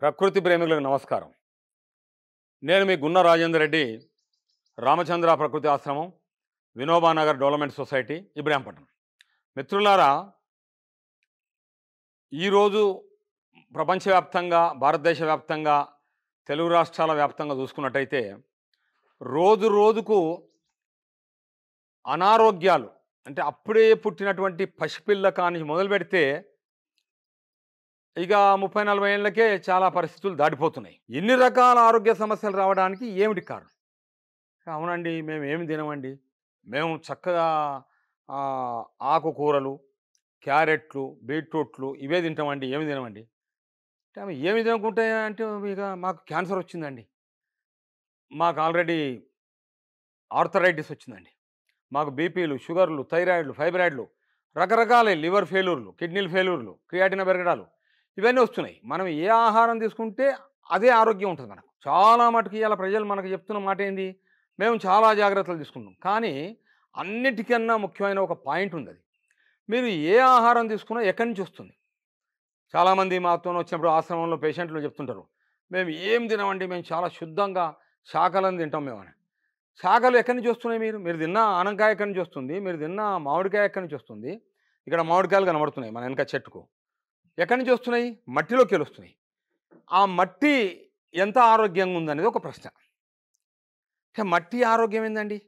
ప్రకృతి ప్రేమికులకు నమస్కారం. నేను మీ గున్న రాజేందర్ రెడ్డి, రామచంద్ర ప్రకృతి ఆశ్రమం, వినోబానగర్ డెవలప్మెంట్ సొసైటీ, ఇబ్రాహీంపట్నం. మిత్రులారా, ఈరోజు ప్రపంచవ్యాప్తంగా, భారతదేశ వ్యాప్తంగా, తెలుగు రాష్ట్రాల వ్యాప్తంగా చూసుకున్నట్టయితే రోజు రోజుకు అనారోగ్యాలు, అంటే అప్పుడే పుట్టినటువంటి పసిపిల్ల కాని మొదలు పెడితే ఇక 30-40 ఏళ్ళకే చాలా పరిస్థితులు దాటిపోతున్నాయి. ఎన్ని రకాల ఆరోగ్య సమస్యలు రావడానికి ఏమిటి కారణం? అవునండి, మేము ఏమి తినమండి, మేము చక్కగా ఆకుకూరలు, క్యారెట్లు, బీట్రూట్లు ఇవే తింటామండి, ఏమి తినమండి. అంటే ఆమె ఏమి తినకుంటే అంటే ఇక మాకు క్యాన్సర్ వచ్చిందండి, మాకు ఆల్రెడీ ఆర్థరైటిస్ వచ్చిందండి, మాకు బీపీలు, షుగర్లు, థైరాయిడ్లు, ఫైబ్రాయిడ్లు, రకరకాల లివర్ ఫెయిల్యూర్లు, కిడ్నీలు ఫెయిల్యూర్లు, క్రియాటిన్ పెరగడాలు ఇవన్నీ వస్తున్నాయి. మనం ఏ ఆహారం తీసుకుంటే అదే ఆరోగ్యం ఉంటుంది మనకు. చాలా మటుకు ఇవాళ ప్రజలు మనకు చెప్తున్న మాట ఏంది, మేము చాలా జాగ్రత్తలు తీసుకుంటాం. కానీ అన్నిటికన్నా ముఖ్యమైన ఒక పాయింట్ ఉంది. అది మీరు ఏ ఆహారం తీసుకున్నా ఎక్కడి నుంచి వస్తుంది. చాలామంది మాతో వచ్చినప్పుడు ఆశ్రమంలో పేషెంట్లు చెప్తుంటారు, మేము ఏం తినమండి, మేము చాలా శుద్ధంగా శాఖలను తింటాం మేము అని. శాఖలు ఎక్కడి నుంచి వస్తున్నాయి? మీరు తిన్న ఆనంకాయ ఎక్కడి నుంచి వస్తుంది, మీరు తిన్న మామిడికాయ ఎక్కడి నుంచి వస్తుంది. ఇక్కడ మామిడికాయలు కనబడుతున్నాయి మన వెనక చెట్టుకు, ఎక్కడి నుంచి వస్తున్నాయి? మట్టిలోకి వస్తున్నాయి. ఆ మట్టి ఎంత ఆరోగ్యంగా ఉందనేది ఒక ప్రశ్న. అంటే మట్టి ఆరోగ్యం ఏందండి?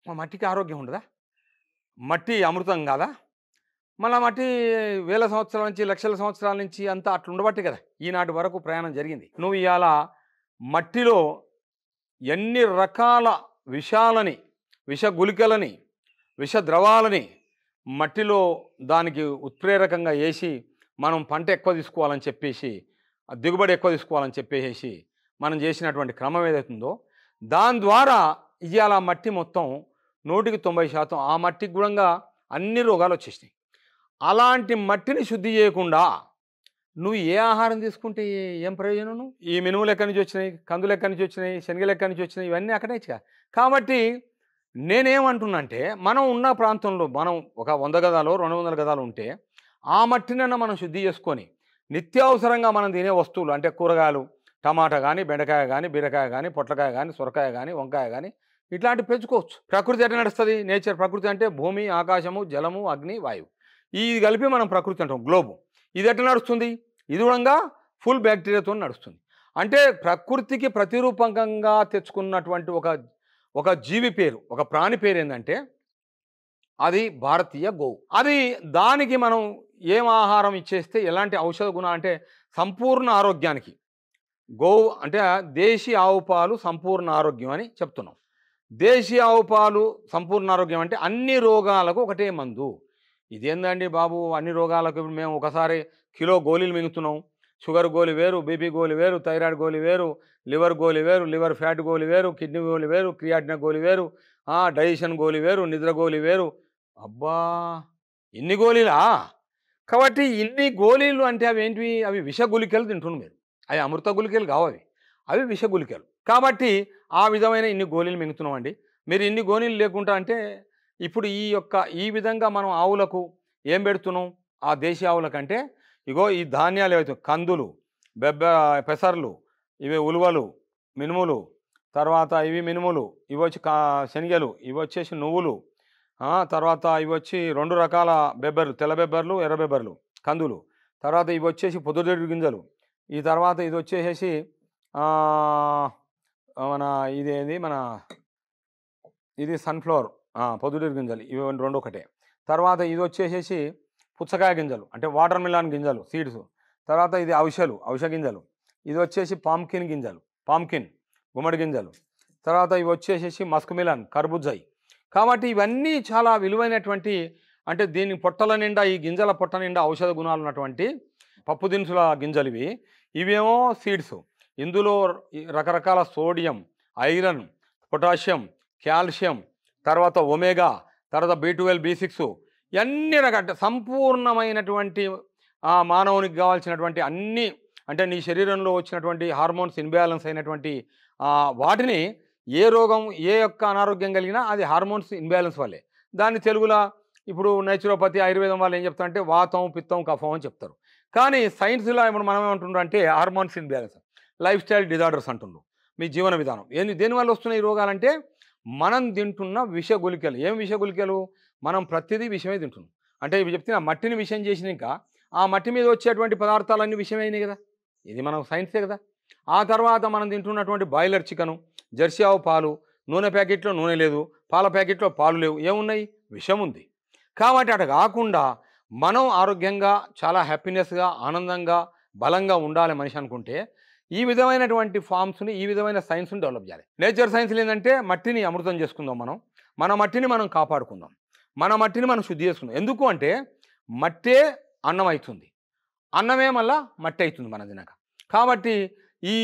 మా మట్టికి ఆరోగ్యం ఉండదా? మట్టి అమృతం కాదా? మళ్ళీ మట్టి వేల సంవత్సరాల నుంచి, లక్షల సంవత్సరాల నుంచి అంతా అట్లా ఉండబట్టే కదా ఈనాటి వరకు ప్రయాణం జరిగింది. నువ్వు ఇవాళ మట్టిలో ఎన్ని రకాల విషాలని, విష గుళికలని, విష ద్రవాలని మట్టిలో దానికి ఉత్ప్రేరకంగా వేసి మనం పంట ఎక్కువ తీసుకోవాలని చెప్పేసి, దిగుబడి ఎక్కువ తీసుకోవాలని చెప్పేసి మనం చేసినటువంటి క్రమం ఏదైతుందో దాని ద్వారా ఇవాళ మట్టి మొత్తం 100% ఆ మట్టికి కూడా అన్ని రోగాలు వచ్చేసినాయి. అలాంటి మట్టిని శుద్ధి చేయకుండా నువ్వు ఏ ఆహారం తీసుకుంటే ఏం ప్రయోజనం? ఈ మినుములు ఎక్కడి నుంచి వచ్చినాయి, కందులు ఎక్కడి నుంచి వచ్చినాయి, శనగలు ఎక్కడి నుంచి వచ్చినాయి, ఇవన్నీ అక్కడే. కాబట్టి నేనేమంటున్నా అంటే, మనం ఉన్న ప్రాంతంలో మనం ఒక 100 గదాలు 200 గదాలు ఉంటే ఆ మట్టినన్నా మనం శుద్ధి చేసుకొని నిత్యావసరంగా మనం తినే వస్తువులు, అంటే కూరగాయలు, టమాటా కానీ, బెండకాయ కానీ, బీరకాయ కానీ, పొట్లకాయ కానీ, సొరకాయ కానీ, వంకాయ కానీ ఇట్లాంటివి పెంచుకోవచ్చు. ప్రకృతి ఎట్లా నడుస్తుంది? నేచర్. ప్రకృతి అంటే భూమి, ఆకాశము, జలము, అగ్ని, వాయువు, ఇది కలిపి మనం ప్రకృతి అంటాం. గ్లోబు. ఇది ఎట్లా నడుస్తుంది? ఇది కూడా ఫుల్ బ్యాక్టీరియాతో నడుస్తుంది. అంటే ప్రకృతికి ప్రతిరూపకంగా తెచ్చుకున్నటువంటి ఒక జీవి పేరు, ఒక ప్రాణి పేరు ఏంటంటే అది భారతీయ గోవు. అది దానికి మనం ఏం ఆహారం ఇచ్చేస్తే ఎలాంటి ఔషధ గుణాలు, అంటే సంపూర్ణ ఆరోగ్యానికి గోవు అంటే దేశీ ఆవు పాలు సంపూర్ణ ఆరోగ్యం అని చెప్తున్నాం. దేశీ ఆవు పాలు సంపూర్ణ ఆరోగ్యం అంటే అన్ని రోగాలకు ఒకటే మందు. ఇదేందండి బాబు, అన్ని రోగాలకు మేము ఒకసారి కిలో గోళీలు మింగుతున్నాం. షుగర్ గోళీ వేరు, బీపీ గోళీ వేరు, థైరాయిడ్ గోళీ వేరు, లివర్ గోళీ వేరు, లివర్ ఫ్యాట్ గోళీ వేరు, కిడ్నీ గోళీ వేరు, క్రియాటిన్ గోళీ వేరు, డైజెషన్ గోళీ వేరు, నిద్ర గోళీ వేరు. అబ్బా, ఇన్ని గోళీలా? కాబట్టి ఇన్ని గోళీలు అంటే అవి ఏంటివి? అవి విష గుళికలు తింటున్నారు మీరు. అవి అమృత గుళికలు కావు, అవి విష గుళికలు. కాబట్టి ఆ విధమైన ఇన్ని గోళీలు మింగుతున్నాం అండి. మీరు ఇన్ని గోళీలు లేకుండా అంటే ఇప్పుడు ఈ విధంగా మనం ఆవులకు ఏం పెడుతున్నాం? ఆ దేశీ ఆవులకంటే ఇగో ఈ ధాన్యాలు ఏవైతే కందులు, పెసర్లు, ఇవి ఉలువలు, మినుములు, తర్వాత ఇవి మినుములు, ఇవి వచ్చి శనగలు, ఇవి వచ్చేసి నువ్వులు, తర్వాత ఇవి వచ్చి 2 రకాల బెబ్బర్లు, తెల్ల బెబ్బర్లు, ఎర్ర బెబ్బర్లు, కందులు, తర్వాత ఇవి వచ్చేసి పొద్దుతిరుగుడు గింజలు, ఈ తర్వాత ఇది వచ్చేసేసి ఇది సన్ఫ్లవర్, పొద్దుతిరుగుడు గింజలు, ఇవి 2 ఒకటే. తర్వాత ఇది వచ్చేసేసి పుచ్చకాయ గింజలు, అంటే వాటర్ మిలాన్ గింజలు, సీడ్స్. తర్వాత ఇది ఔష గింజలు, ఇది వచ్చేసి పాంకిన్ గింజలు, గుమ్మడి గింజలు. తర్వాత ఇవి వచ్చేసేసి మస్క్ మిలాన్, కర్బుజాయి. కాబట్టి ఇవన్నీ చాలా విలువైనటువంటి, అంటే దీని పొట్టల నిండా, ఈ గింజల పొట్ట నిండా ఔషధ గుణాలు ఉన్నటువంటి పప్పు దినుసుల గింజలు ఇవేమో సీడ్స్. ఇందులో రకరకాల సోడియం, ఐరన్, పొటాషియం, కాల్షియం, తర్వాత ఒమేగా, తర్వాత B12, B6 ఇవన్నీ రకాల సంపూర్ణమైనటువంటి మానవునికి కావాల్సినటువంటి అన్ని, అంటే నీ శరీరంలో వచ్చినటువంటి హార్మోన్స్ ఇన్బ్యాలెన్స్ అయినటువంటి వాటిని, ఏ రోగం, ఏ యొక్క అనారోగ్యం కలిగినా అది హార్మోన్స్ ఇన్బ్యాలెన్స్ వల్లే. దాన్ని తెలుగులో ఇప్పుడు నేచురోపతి ఆయుర్వేదం వాళ్ళు ఏం చెప్తారంటే వాతం పిత్తం కఫం అని చెప్తారు. కానీ సైన్స్లో ఇప్పుడు మనం ఏమంటున్నారు అంటే hormones imbalance, life style disorders అంటున్నారు. మీ జీవన విధానం దేనివల్ల వస్తున్నాయి ఈ రోగాలంటే మనం తింటున్న విష గుళికలు. ఏం విష గుళికలు? మనం ప్రతిదీ విషమే తింటున్నాం. అంటే ఇవి చెప్తే ఆ మట్టిని విషం చేసినాక ఆ మట్టి మీద వచ్చేటువంటి పదార్థాలన్నీ విషమైనవి కదా. ఇది మనం సైన్సే కదా. ఆ తర్వాత మనం తింటున్నటువంటి బాయిలర్ చికెను, జెర్సీ ఆవు పాలు, నూనె ప్యాకెట్లో నూనె లేదు, పాల ప్యాకెట్లో పాలు లేవు, ఏమున్నాయి? విషం ఉంది. కాబట్టి అటు కాకుండా మనం ఆరోగ్యంగా చాలా హ్యాపీనెస్గా ఆనందంగా బలంగా ఉండాలి మనిషి అనుకుంటే ఈ విధమైనటువంటి ఫామ్స్ని ఈ విధమైన సైన్స్ని డెవలప్ చేయాలి. నేచర్ సైన్స్లు ఏంటంటే మట్టిని అమృతం చేసుకుందాం, మన మట్టిని మనం కాపాడుకుందాం, మన మట్టిని మనం శుద్ధి చేసుకుందాం. ఎందుకు అంటే మట్టే అన్నం అవుతుంది, అన్నమే మళ్ళా మట్టి అవుతుంది మన తినక. కాబట్టి ఈ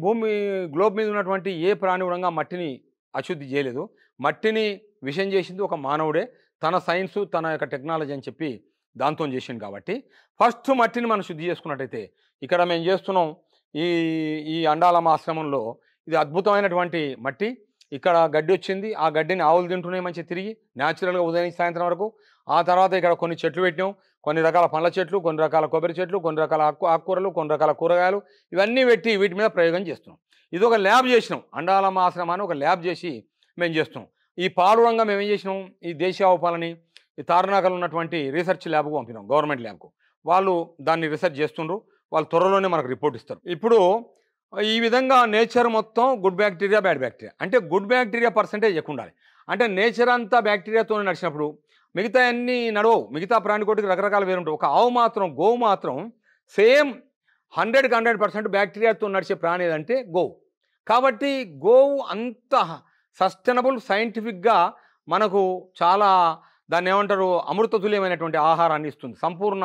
భూమి గ్లోబ్ మీద ఉన్నటువంటి ఏ ప్రాణి కూడా మట్టిని అశుద్ధి చేయలేదు. మట్టిని విషం చేసింది ఒక మానవుడే, తన సైన్సు తన యొక్క టెక్నాలజీ అని చెప్పి దాంతో చేసింది. కాబట్టి ఫస్ట్ మట్టిని మనం శుద్ధి చేసుకున్నట్టయితే ఇక్కడ మేము చేస్తున్నాం ఈ ఈ అండాలమ్మ ఆశ్రమంలో ఇది అద్భుతమైనటువంటి మట్టి. ఇక్కడ గడ్డి వచ్చింది, ఆ గడ్డిని ఆవులు తింటున్నాయి మంచిగా తిరిగి న్యాచురల్గా ఉదయం సాయంత్రం వరకు. ఆ తర్వాత ఇక్కడ కొన్ని చెట్లు పెట్టినాం, కొన్ని రకాల పండ్ల చెట్లు, కొన్ని రకాల కొబ్బరి చెట్లు, కొన్ని రకాల ఆకుకూరలు, కొన్ని రకాల కూరగాయలు, ఇవన్నీ పెట్టి వీటి మీద ప్రయోగం చేస్తున్నాం. ఇది ఒక ల్యాబ్ చేసినాం, అండాలమ్మ ఆశ్రమాన్ని ఒక ల్యాబ్ చేసి మేము చేస్తున్నాం. ఈ పాలు రంగా మేము ఏం చేసినాం, ఈ దేశీయ ఆవు పాలని ఈ తార్నాకలు ఉన్నటువంటి రీసెర్చ్ ల్యాబ్కు పంపినాం, గవర్నమెంట్ ల్యాబ్కు. వాళ్ళు దాన్ని రీసెర్చ్ చేస్తుండ్రు, వాళ్ళు త్వరలోనే మనకు రిపోర్ట్ ఇస్తారు. ఇప్పుడు ఈ విధంగా నేచర్ మొత్తం గుడ్ బ్యాక్టీరియా బ్యాడ్ బ్యాక్టీరియా, అంటే గుడ్ బ్యాక్టీరియా పర్సెంటేజ్ ఎక్కువ ఉండాలి. అంటే నేచర్ అంతా బ్యాక్టీరియాతో నడిచినప్పుడు మిగతా అన్నీ నడవవు, మిగతా ప్రాణికోటికి రకరకాల వేరు ఉంటాయి. ఒక ఆవు మాత్రం, గోవు మాత్రం సేమ్ 100% బ్యాక్టీరియాతో నడిచే ప్రాణి ఏదంటే గోవు. కాబట్టి గోవు అంత సస్టైనబుల్ సైంటిఫిక్గా మనకు చాలా దాన్ని ఏమంటారు అమృతతుల్యమైనటువంటి ఆహారాన్ని ఇస్తుంది, సంపూర్ణ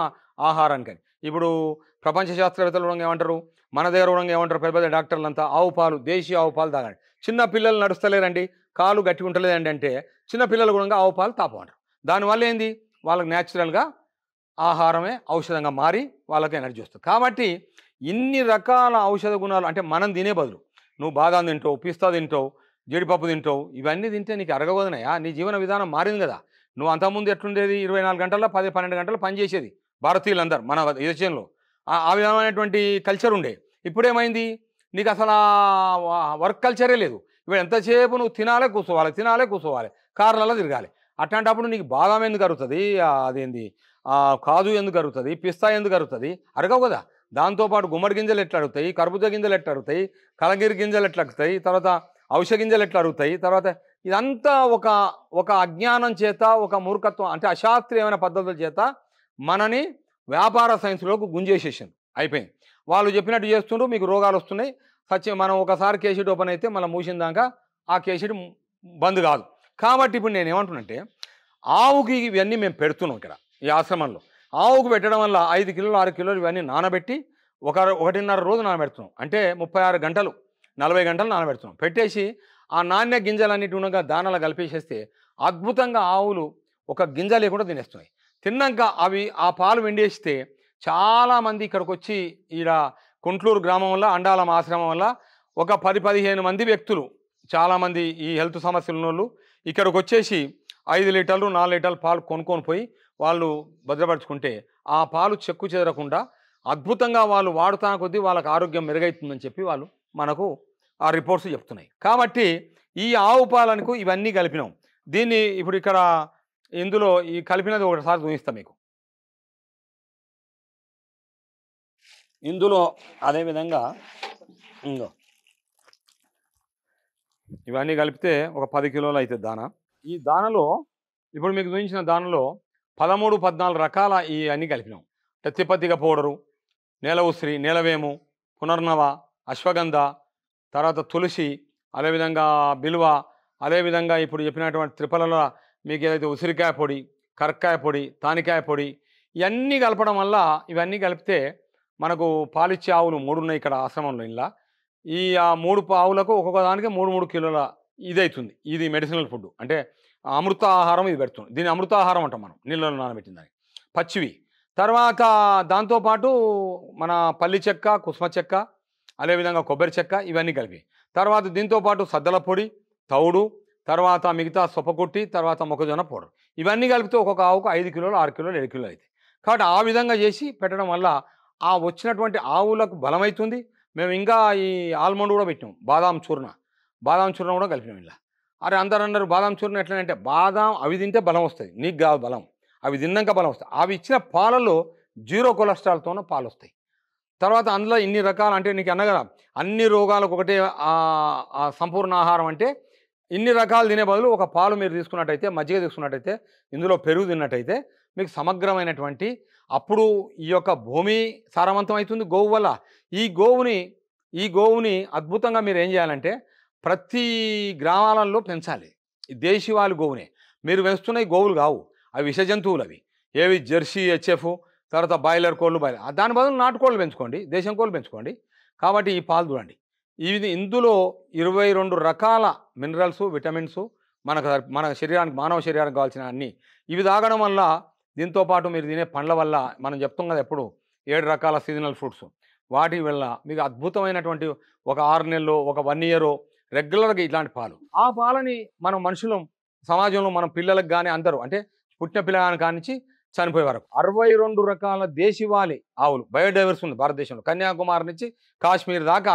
ఆహారానికి. ఇప్పుడు ప్రపంచ శాస్త్రవేత్తలు కూడా ఏమంటారు, మన దగ్గర కూడా ఏమంటారు పెద్ద పెద్ద డాక్టర్లంతా, ఆవు పాలు, దేశీయ ఆవు పాలు తాగండి. చిన్న పిల్లలు నడుస్తలేరండి, కాలు గట్టి ఉంటలేదండి అంటే చిన్న పిల్లలు కూడా ఆవు పాలు తాపమంటారు. దానివల్ల ఏంది, వాళ్ళకి న్యాచురల్గా ఆహారమే ఔషధంగా మారి వాళ్ళకి ఎనర్జీ వస్తుంది. కాబట్టి ఇన్ని రకాల ఔషధ గుణాలు, అంటే మనం తినే బదులు నువ్వు బాదాం తింటావు, పిస్తా తింటావు, జీడిపప్పు తింటావు, ఇవన్నీ తింటే నీకు అరగవదనయా, నీ జీవన విధానం మారింది కదా. నువ్వు అంతకుముందు ఎట్లుండేది, 24 గంటల్లో 10-12 గంటలు పనిచేసేది భారతీయులందరూ మన దేశంలో. ఆ విధమైనటువంటి కల్చర్ ఉండే. ఇప్పుడేమైంది, నీకు అసలు వర్క్ కల్చరే లేదు. ఇప్పుడు ఎంతసేపు నువ్వు తినాలే కూర్చోవాలి, కార్లలో తిరగాలి. అట్లాంటప్పుడు నీకు బాదాం ఎందుకు అరుగుతుంది, అదేంది కాజు ఎందుకు అరుగుతుంది, పిస్తా ఎందుకు అరుగుతుంది, అరగవు కదా. దాంతోపాటు గుమ్మడి గింజలు ఎట్లా అడుగుతాయి, కర్బూజా గింజలు ఎట్లా అడుగుతాయి, కలగిరి గింజలు ఎట్లా అడుగుతాయి, తర్వాత ఔషధ గింజలు ఎట్లా అడుగుతాయి, తర్వాత ఇదంతా ఒక అజ్ఞానం చేత, ఒక మూర్ఖత్వం, అంటే అశాస్త్రీయమైన పద్ధతుల చేత మనని వ్యాపార సైన్స్లోకి గుంజేసేసింది, అయిపోయింది. వాళ్ళు చెప్పినట్టు చేస్తుండ్రు, మీకు రోగాలు వస్తున్నాయి. మనం ఒకసారి కేసీట్ ఓపెన్ అయితే మళ్ళీ మూసిన దాకా ఆ కేసీట్ బంద్ కాదు. కాబట్టి ఇప్పుడు నేను ఏమంటున్నంటే ఆవుకి ఇవన్నీ మేము పెడుతున్నాం ఇక్కడ ఈ ఆశ్రమంలో. ఆవుకు పెట్టడం వల్ల 5 కిలోలు 6 కిలోలు ఇవన్నీ నానబెట్టి 1.5 రోజు నానబెడుతున్నాం. అంటే 36 గంటలు 40 గంటలు నానబెడుతున్నాం. పెట్టేసి ఆ నాణ్య గింజలన్నిటి ఉండగా దానాలు కలిపేసేస్తే అద్భుతంగా ఆవులు ఒక గింజ లేకుండా తినేస్తున్నాయి. తిన్నాక అవి ఆ పాలు వెండేస్తే చాలామంది ఇక్కడికి వచ్చి ఈడ కుంట్లూరు గ్రామం వల్ల అండాలమ్మ ఆశ్రమం వల్ల ఒక 10-15 మంది వ్యక్తులు, చాలామంది ఈ హెల్త్ సమస్యలు ఉన్నోళ్ళు ఇక్కడికి వచ్చేసి 5 లీటర్లు 4 లీటర్లు పాలు కొనుక్కొని పోయి వాళ్ళు భద్రపరుచుకుంటే ఆ పాలు చెక్కు చెదరకుండా అద్భుతంగా వాళ్ళు వాడుతున్న కొద్దీ వాళ్ళకి ఆరోగ్యం మెరుగవుతుందని చెప్పి వాళ్ళు మనకు ఆ రిపోర్ట్స్ చెప్తున్నాయి. కాబట్టి ఈ ఆవు పాలకు ఇవన్నీ కలిపినాం. దీన్ని ఇప్పుడు ఇక్కడ ఇందులో ఈ కలిపినది ఒకసారి చూపిస్తాం మీకు. ఇందులో అదేవిధంగా ఇంకో ఇవన్నీ కలిపితే ఒక 10 కిలోలు అవుతుంది దాన. ఈ దానలో ఇప్పుడు మీకు చూపించిన దానలో 13-14 రకాల ఈ అన్నీ కలిపినాం. తెత్తిపత్తిక పౌడరు, నేల ఉసిరి, నేలవేము, పునర్నవ, అశ్వగంధ, తర్వాత తులసి, అదేవిధంగా బిల్వ, అదేవిధంగా ఇప్పుడు చెప్పినటువంటి త్రిపలలో మీకు ఏదైతే ఉసిరికాయ పొడి, కరక్కాయ పొడి, తానికాయ పొడి, ఇవన్నీ కలపడం వల్ల ఇవన్నీ కలిపితే మనకు పాలిచ్చే ఆవులు 3 ఉన్నాయి ఇక్కడ ఆశ్రమంలో. ఇలా ఈ 3 ఆవులకు ఒక్కొక్క దానికి 3 కిలోల ఇది అవుతుంది. ఇది మెడిసినల్ ఫుడ్, అంటే అమృత ఆహారం ఇది పెడుతుంది. దీన్ని అమృత ఆహారం అంటాం మనం, నీళ్ళలో నానబెట్టిన దానికి పచ్చివి. తర్వాత దాంతోపాటు మన పల్లి చెక్క, కుసుమ చెక్క, అదేవిధంగా కొబ్బరి చెక్క, ఇవన్నీ కలిపి తర్వాత దీంతోపాటు సద్దల పొడి, తౌడు, తర్వాత మిగతా సొప్పకొట్టి, తర్వాత మొక్కజొన్న పౌడర్, ఇవన్నీ కలిపితే ఒక్కొక్క ఆవుకు 5 కిలోలు 6 కిలోలు 7 కిలోలు అవుతాయి. కాబట్టి ఆ విధంగా చేసి పెట్టడం వల్ల ఆ వచ్చినటువంటి ఆవులకు బలమవుతుంది. మేము ఇంకా ఈ ఆల్మండ్ కూడా పెట్టినాం, బాదాం చూర్ణ కూడా కలిపినాం ఇలా. అరే అందరు అన్నారు బాదాం చూర్ణ ఎట్లా అంటే, బాదాం అవి తింటే బలం వస్తుంది, నీకు కాదు బలం, అవి తిన్నాక బలం వస్తుంది. అవి ఇచ్చిన పాలలో 0 కొలెస్ట్రాల్తోనే పాలు వస్తాయి. తర్వాత అందులో ఇన్ని రకాలు అంటే నీకు అన్న కదా, అన్ని రోగాలకు ఒకటే సంపూర్ణ ఆహారం అంటే ఇన్ని రకాలు తినే బదులు ఒక పాలు మీరు తీసుకున్నట్టయితే, మజ్జిగ తీసుకున్నట్టయితే, ఇందులో పెరుగు తిన్నట్టయితే మీకు సమగ్రమైనటువంటి అప్పుడు ఈ యొక్క భూమి సారవంతం అవుతుంది గోవు వల్ల. ఈ గోవుని అద్భుతంగా మీరు ఏం చేయాలంటే ప్రతి గ్రామాలలో పెంచాలి. దేశీవాళి గోవునే మీరు పెంచుతున్న ఈ గోవులు కావు, అవి విష జంతువులు. అవి ఏవి జెర్సీ హెచ్ఎఫ్, తర్వాత బాయిలర్ కోళ్ళు, దాని బదులు నాటుకోళ్ళు పెంచుకోండి, దేశం కోళ్ళు పెంచుకోండి. కాబట్టి ఈ పాలు చూడండి, ఇందులో 22 రకాల మినరల్స్, విటమిన్స్ మన శరీరానికి, మానవ శరీరానికి కావాల్సిన అన్నీ ఇవి తాగడం వల్ల, దీంతో పాటు మీరు తినే పండ్ల వల్ల, మనం చెప్తాం కదా ఎప్పుడు 7 రకాల సీజనల్ ఫ్రూట్స్, వాటి వల్ల మీకు అద్భుతమైనటువంటి ఒక 6 నెలలో, ఒక 1 ఇయర్ రెగ్యులర్గా ఇట్లాంటి పాలు, ఆ పాలని మనం మనుషులు సమాజంలో మనం పిల్లలకు కానీ అందరూ అంటే పుట్టిన పిల్లగాని కానించి చనిపోయే వరకు 62 రకాల దేశీవాలి ఆవులు, బయోడైవర్స్ ఉంది భారతదేశంలో, కన్యాకుమారి నుంచి కాశ్మీర్ దాకా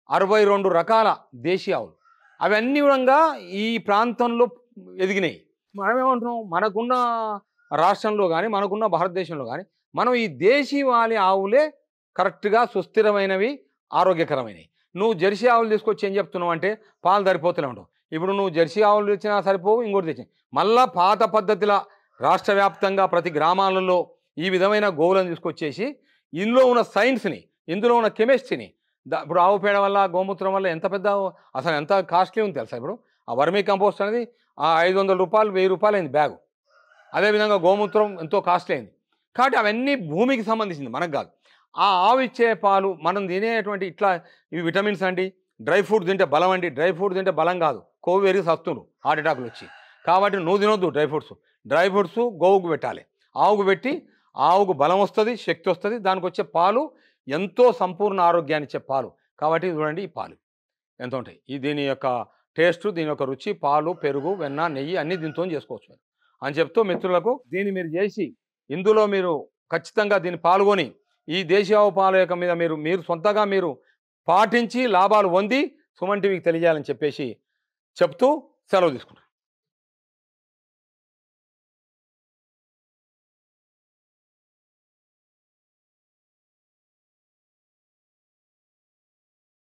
62 రకాల దేశీ ఆవులు. అవన్నీ కూడా ఈ ప్రాంతంలో ఎదిగినాయి. మనమేమంటున్నాం, మనకున్న రాష్ట్రంలో కానీ మనకున్న భారతదేశంలో కానీ మనం ఈ దేశీవాలి ఆవులే కరెక్ట్గా సుస్థిరమైనవి, ఆరోగ్యకరమైనవి. నువ్వు జెర్సీ ఆవులు తీసుకొచ్చి ఏం చెప్తున్నావు అంటే పాలు సరిపోతూనే ఉంటావు. ఇప్పుడు నువ్వు జెర్సీ ఆవులు తెచ్చినా సరిపోవు, ఇంకోటి తెచ్చి మళ్ళా పాత పద్ధతిలో రాష్ట్ర వ్యాప్తంగా ప్రతి గ్రామాలలో ఈ విధమైన గోవులను తీసుకొచ్చేసి ఇందులో ఉన్న సైన్స్ని, ఇందులో ఉన్న కెమిస్ట్రీని, ఇప్పుడు ఆవు పేడ వల్ల, గోమూత్రం వల్ల ఎంత పెద్ద, అసలు ఎంత కాస్ట్లీ ఉంది తెలుసా. ఇప్పుడు ఆ వర్మీ కంపోస్ట్ అనేది 500 రూపాయలు 1000 రూపాయలు అయింది బ్యాగు. అదేవిధంగా గోమూత్రం ఎంతో కాస్ట్లీ అయింది. కాబట్టి అవన్నీ భూమికి సంబంధించింది, మనకు కాదు. ఆ ఆవు ఇచ్చే పాలు మనం తినేటువంటి ఇట్లా ఇవి విటమిన్స్ అండి. డ్రై ఫ్రూట్ తింటే బలం అండి, డ్రై ఫ్రూట్ తింటే బలం కాదు, కొవ్వు పెరిగి సస్తులు, హార్ట్ అటాకులు వచ్చి. కాబట్టి నువ్వు తినొద్దు డ్రై ఫ్రూట్స్ గోవుకు పెట్టాలి. ఆవుకు పెట్టి ఆవుకు బలం వస్తుంది, శక్తి వస్తుంది, దానికి వచ్చే పాలు ఎంతో సంపూర్ణ ఆరోగ్యాన్ని ఇచ్చే పాలు. కాబట్టి చూడండి ఈ పాలు ఎంత ఉంటాయి, దీని యొక్క టేస్ట్, దీని యొక్క రుచి, పాలు, పెరుగు, వెన్న, నెయ్యి అన్నీ దీంతో చేసుకోవచ్చు మీరు అని చెప్తూ మిత్రులకు దీన్ని మీరు చేసి ఇందులో మీరు ఖచ్చితంగా దీన్ని పాల్గొని ఈ దేశీ ఆవు పాల యొక్క మీద మీరు సొంతగా మీరు పాటించి లాభాలు పొంది సుమన్ టీవీకి తెలియజేయాలని చెప్పేసి చెప్తూ సెలవు తీసుకుంటాను.